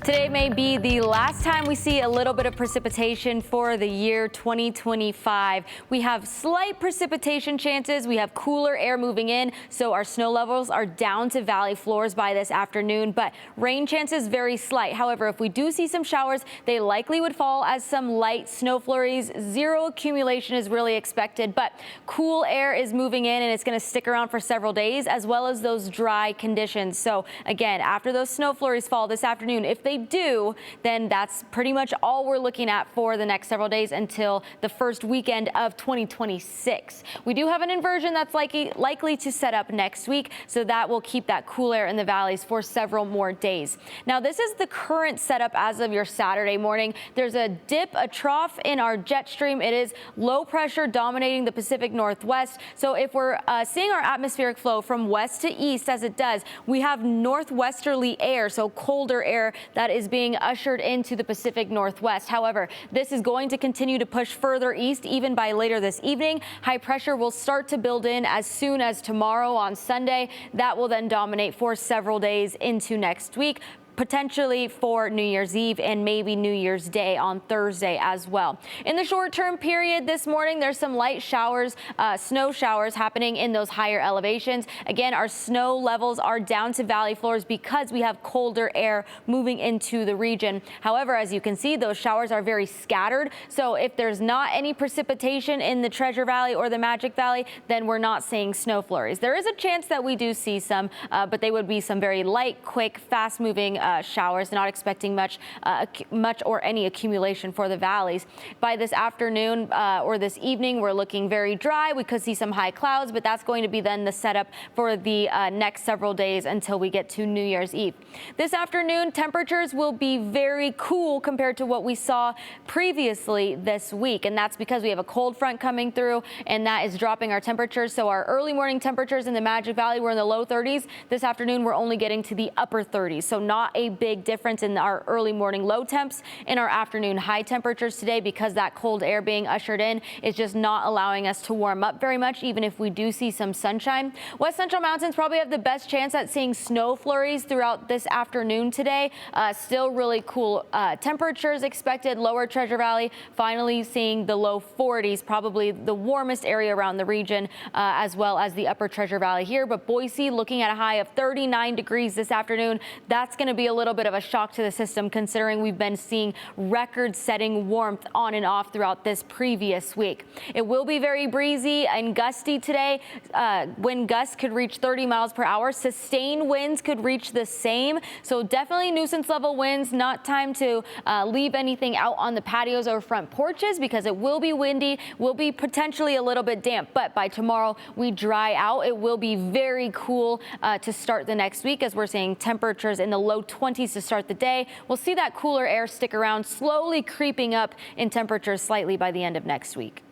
Today may be the last time we see a little bit of precipitation for the year 2025. We have slight precipitation chances. We have cooler air moving in, so our snow levels are down to valley floors by this afternoon, but rain chances very slight. However, if we do see some showers, they likely would fall as some light snow flurries. Zero accumulation is really expected, but cool air is moving in and it's going to stick around for several days, as well as those dry conditions. So again, after those snow flurries fall this afternoon, if they do, then that's pretty much all we're looking at for the next several days until the first weekend of 2026. We do have an inversion that's likely to set up next week, so that will keep that cool air in the valleys for several more days. Now, this is the current setup as of your Saturday morning. There's a dip, a trough in our jet stream. It is low pressure dominating the Pacific Northwest. So if we're seeing our atmospheric flow from west to east as it does, we have northwesterly air, so colder air that is being ushered into the Pacific Northwest. However, this is going to continue to push further east even by later this evening. High pressure will start to build in as soon as tomorrow on Sunday. That will then dominate for several days into next week, potentially for New Year's Eve and maybe New Year's Day on Thursday as well. In the short-term period this morning, there's some light showers, snow showers happening in those higher elevations. Again, our snow levels are down to valley floors because we have colder air moving into the region. However, as you can see, those showers are very scattered. So if there's not any precipitation in the Treasure Valley or the Magic Valley, then we're not seeing snow flurries. There is a chance that we do see some, but they would be some very light, quick, fast-moving showers. Not expecting much or any accumulation for the valleys. By this afternoon or this evening, we're looking very dry. We could see some high clouds, but that's going to be then the setup for the next several days until we get to New Year's Eve. This afternoon, temperatures will be very cool compared to what we saw previously this week, and that's because we have a cold front coming through, and that is dropping our temperatures. So our early morning temperatures in the Magic Valley were in the low 30s. This afternoon, we're only getting to the upper 30s, so not a big difference in our early morning low temps and our afternoon high temperatures today, because that cold air being ushered in is just not allowing us to warm up very much, even if we do see some sunshine. West Central Mountains probably have the best chance at seeing snow flurries throughout this afternoon today. Still really cool temperatures expected. Lower Treasure Valley finally seeing the low 40s, probably the warmest area around the region, as well as the upper Treasure Valley here. But Boise looking at a high of 39 degrees this afternoon. That's going to be a little bit of a shock to the system, considering we've been seeing record-setting warmth on and off throughout this previous week. It will be very breezy and gusty today. Wind gusts could reach 30 miles per hour. Sustained winds could reach the same. So definitely nuisance level winds. Not time to leave anything out on the patios or front porches, because it will be windy, will be potentially a little bit damp. But by tomorrow, we dry out. It will be very cool to start the next week, as we're seeing temperatures in the low 20s to start the day. We'll see that cooler air stick around, slowly creeping up in temperatures slightly by the end of next week.